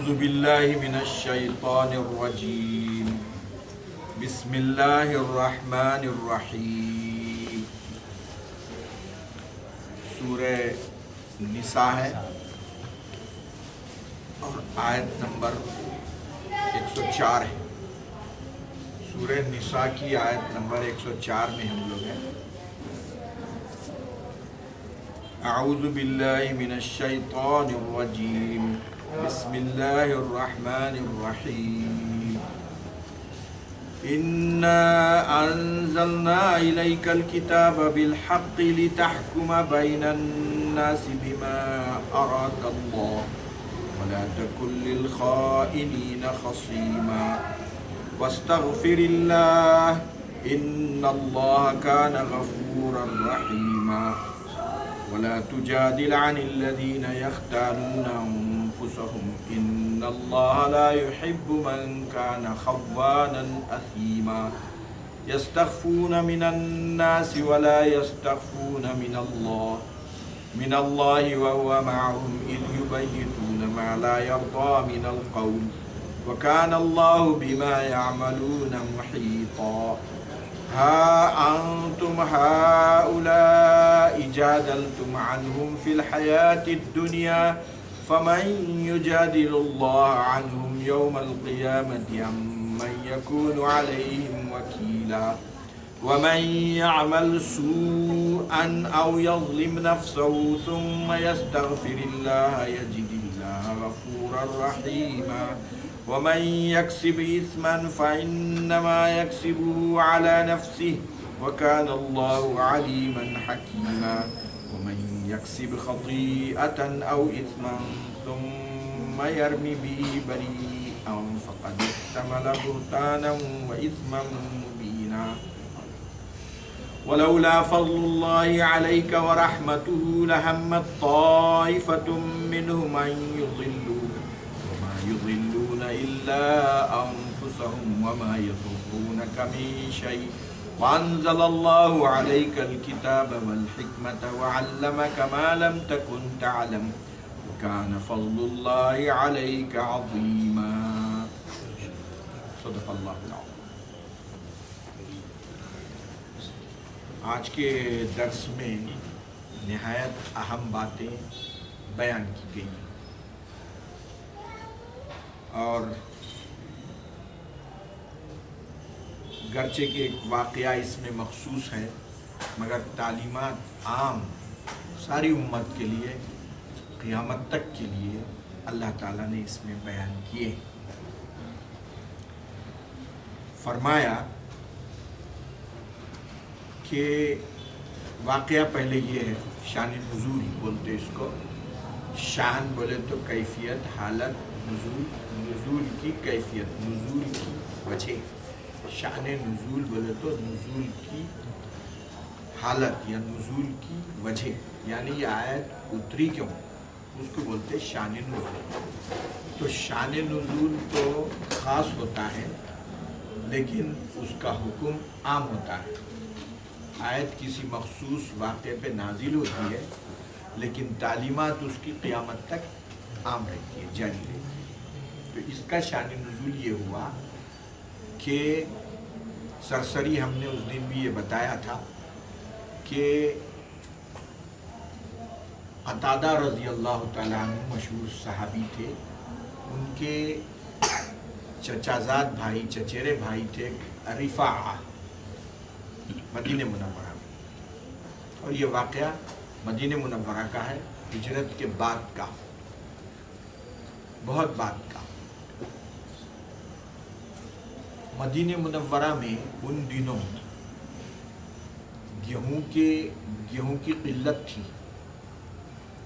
اعوذ باللہ من الشیطان الرجیم بسم اللہ الرحمن الرحیم۔ سورہ نساء ہے اور آیت نمبر 104 ہے۔ سورہ نساء کی آیت نمبر 104 میں ہم لوگ ہیں۔ اعوذ باللہ من الشیطان الرجیم بسم اللہ الرحمن الرحیم۔ انا انزلنا الیک الکتاب بالحق لتحکم بین الناس بما اراک اللہ ولا تکن للخائنین خصیما واستغفر اللہ ان اللہ کان غفورا رحیما ولا تجادل عن الذين يختانون أنفسهم إن الله لا يحب من كان خوانا أثيما يستخفون من الناس ولا يستخفون من الله وهو معهم إذ يبيتون ما لا يرضى من القول وكان الله بما يعملون محيطا ها أنتم هؤلاء جادلتم عنهم في الحياة الدنيا فمن يجادل الله عنهم يوم القيامة أم من يكون عليهم وكيلا ومن يعمل سوءا أو يظلم نفسه ثم يستغفر الله يجد الله غفورا رحيما ومن يكسب إثما فإنما يكسبه على نفسه وكان الله عليما حكيما ومن يكسب خطيئة أو إثما ثم يرمي به بريئا فقد احتمل بهتانا وإثما مبينا ولولا فضل الله عليك ورحمته لهمت طائفة منهم أن يضلوك وما يضلون إلا أنفسهم وما يضرونك من شيء وأنزل الله عليك الكتاب والحكمة وعلمك ما لم تكن تعلم وكان فضل الله عليك عظيما صدق الله العظيم۔ آج کے درس میں نہایت اہم باتیں بیان کی گئی ہیں اور گرچہ کہ ایک واقعہ اس میں مخصوص ہے مگر تعلیمات عام ساری امت کے لیے قیامت تک کے لیے اللہ تعالیٰ نے اس میں بیان کیے۔ فرمایا کہ واقعہ پہلے یہ ہے، شان نزول بولتے اس کو۔ شان بولے تو کیفیت، حالت، نزول کی کیفیت، نزول کی وجہ۔ شان نزول بولے تو نزول کی حالت یا نزول کی وجہ، یعنی یہ آیت اتری کیوں، اس کو بولتے شان نزول۔ تو شان نزول تو خاص ہوتا ہے لیکن اس کا حکم عام ہوتا ہے۔ آیت کسی مخصوص واقعے پہ نازل ہوتی ہے لیکن تعلیمات اس کی قیامت تک عام رہتی ہے، جاری رہتی ہے۔ تو اس کا شان نزول یہ ہوا کہ سرسری ہم نے اس دن بھی یہ بتایا تھا کہ قتادہ رضی اللہ تعالیٰ عنہ مشہور صحابی تھے، ان کے چچازاد بھائی، چچیرے بھائی تھے رفاعہ، مدینہ منورہ میں، اور یہ واقعہ مدینہ منورہ کا ہے، ہجرت کے بعد کا، بہت بعد کا۔ مدینہ منورہ میں ان دنوں گیہوں کی قلت تھی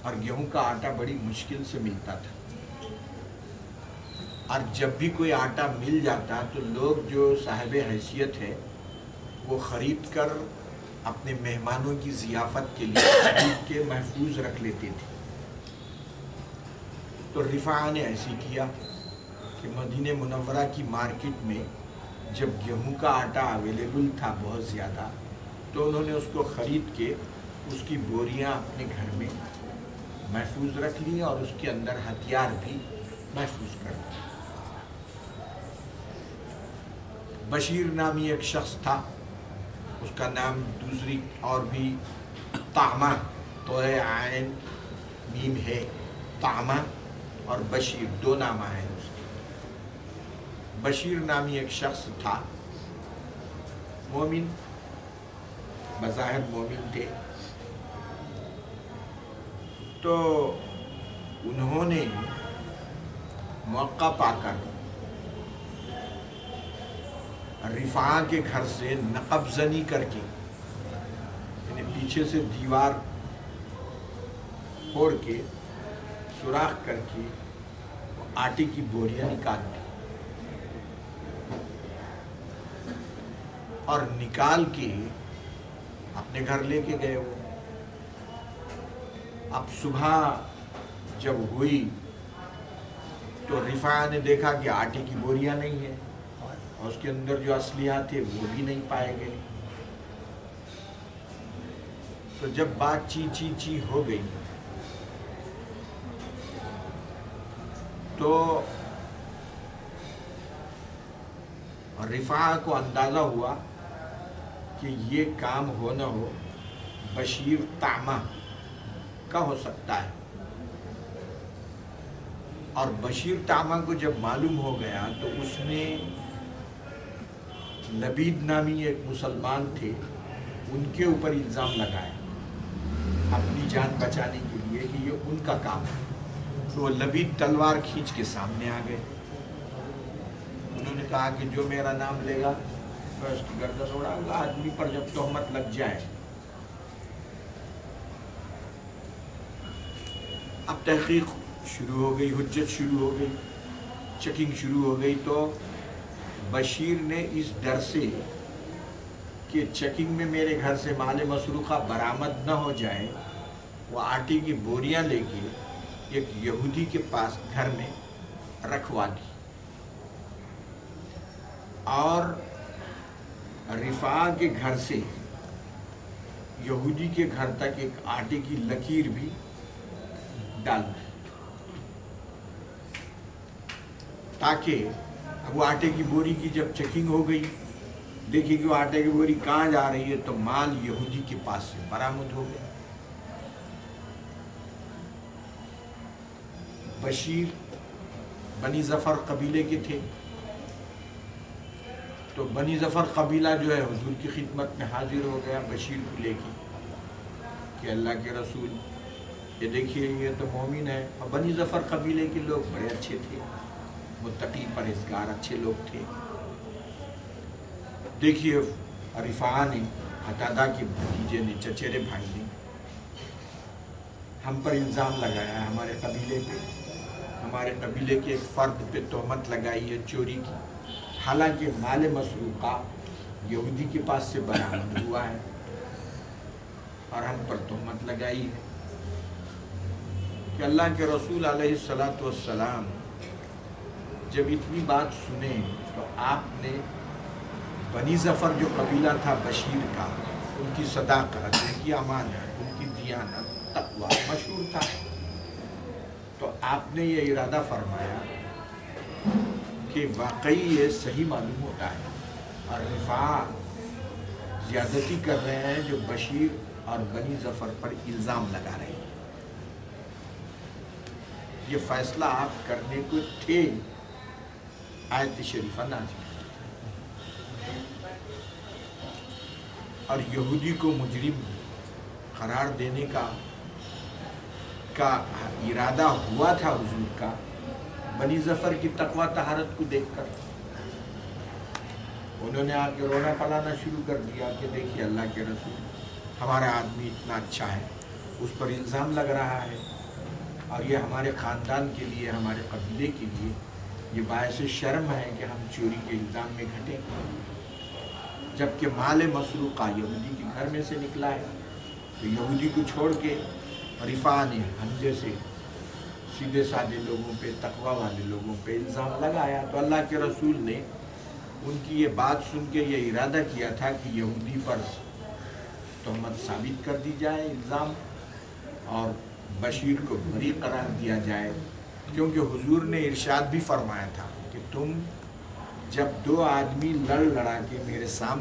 اور گیہوں کا آٹا بڑی مشکل سے ملتا تھا، اور جب بھی کوئی آٹا مل جاتا تو لوگ جو صاحب حیثیت ہے وہ خرید کر اپنے مہمانوں کی ضیافت کے لیے خرید کے محفوظ رکھ لیتے تھے۔ تو رفاعہ نے ایسے کیا کہ مدینہ منورہ کی مارکیٹ میں جب گیہوں کا آٹا اویلیبل تھا بہت زیادہ تو انہوں نے اس کو خرید کے اس کی بوریاں اپنے گھر میں محفوظ رکھ لی اور اس کے اندر ہتھیار بھی محفوظ کر دیا۔ بشیر نامی ایک شخص تھا، اس کا نام دوسری اور بھی طعمہ، تو عین میم ہے، طعمہ اور بشیر دو نامہ ہیں اس کے۔ بشیر نامی ایک شخص تھا، مومن، بظاہر مومن تھے، تو انہوں نے موقع پا کر رفاعہ کے گھر سے نقب زنی کر کے، یعنی پیچھے سے دیوار پھوڑ کے سوراخ کر کے آٹے کی بوریاں نکال دی اور نکال کے اپنے گھر لے کے گئے وہ۔ اب صبح جب ہوئی تو رفاعہ نے دیکھا کہ آٹے کی بوریاں نہیں ہیں اور اس کے اندر جو اسلحہ تھے وہ بھی نہیں پائے گئے۔ تو جب بات چی ہو گئی تو رفاعہ کو اندازہ ہوا کہ یہ کام ہو نہ ہو بشیر طعمہ کا ہو سکتا ہے، اور بشیر طعمہ کو جب معلوم ہو گیا تو اس نے لبید نامی ایک مسلمان تھے ان کے اوپر الزام لگایا اپنی جان بچانے کے لیے کہ یہ ان کا کام ہے۔ تو وہ لبید تلوار کھینچ کے سامنے آ گئے، انہوں نے کہا کہ جو میرا نام لے گا میں اس کی گردن اڑاؤں گا۔ آدمی پر جب تہمت لگ جائے، اب تحقیق شروع ہو گئی، حجت شروع ہو گئی، چیکنگ شروع ہو گئی، تو بشیر نے اس ڈر سے کہ چیکنگ میں میرے گھر سے مال مسروقہ برآمد نہ ہو جائے، وہ آٹے کی بوریاں لے کے ایک یہودی کے پاس گھر میں رکھوا دی، اور رفاعہ کے گھر سے یہودی کے گھر تک ایک آٹے کی لکیر بھی ڈال دی، تاکہ اب وہ آٹے کی بوری کی جب چیکنگ ہو گئی، دیکھی کہ وہ آٹے کی بوری کہاں جا رہی ہے، تو مال یہودی کے پاس سے برآمد ہو گیا۔ بشیر بنی ظفر قبیلے کے تھے، تو بنی ظفر قبیلہ جو ہے حضور کی خدمت میں حاضر ہو گیا بشیر کو لے کے کہ اللہ کے رسول یہ دیکھیے یہ تو مومن ہے، اور بنی ظفر قبیلے کے لوگ بڑے اچھے تھے، متقی پرہیزگار اچھے لوگ تھے۔ دیکھیے رفاعہ نے، قتادہ کے بھتیجے نے، چچیرے بھائی نے ہم پر الزام لگایا ہے، ہمارے قبیلے پہ، ہمارے قبیلے کے ایک فرد پہ تہمت لگائی ہے چوری کی، حالانکہ مال مسروقہ یہودی کے پاس سے برآمد ہوا ہے اور ہم پر تہمت لگائی ہے۔ کہ اللہ کے رسول علیہ السلام جب اتنی بات سنے تو آپ نے بنی ظفر جو قبیلہ تھا بشیر کا، ان کی صداقت، ان کی امانت، ان کی دیانت، تقویٰ مشہور تھا، تو آپ نے یہ ارادہ فرمایا کہ واقعی یہ صحیح معلوم ہوتا ہے اور رفاعہ زیادتی کر رہے ہیں جو بشیر اور بنی ظفر پر الزام لگا رہے ہیں، یہ فیصلہ آپ کرنے کو تھے، آیت شریفہ نازل اور یہودی کو مجرم قرار دینے کا ارادہ ہوا تھا حضور کا، بنی ظفر کی تقویٰ طہارت کو دیکھ کر انہوں نے آ کے رونا پلانا شروع کر دیا کہ دیکھیے اللہ کے رسول ہمارا آدمی اتنا اچھا ہے، اس پر الزام لگ رہا ہے اور یہ ہمارے خاندان کے لیے، ہمارے قبیلے کے لیے یہ باعث شرم ہے کہ ہم چوری کے الزام میں گھٹیں، جبکہ مال مسروقہ یہودی کے گھر میں سے نکلا ہے۔ تو یہودی کو چھوڑ کے رفاعہ نے ہم جیسے سیدھے سادے لوگوں پہ، تقویٰ والے لوگوں پہ الزام لگایا، تو اللہ کے رسول نے ان کی یہ بات سن کے یہ ارادہ کیا تھا کہ یہودی پر تہمت ثابت کر دی جائے، الزام، اور بشیر کو بری قرار دیا جائے کیونکہ حضور نے ارشاد بھی فرمایا تھا کہ تم جب دو آدمی لڑا کے میرے سامنے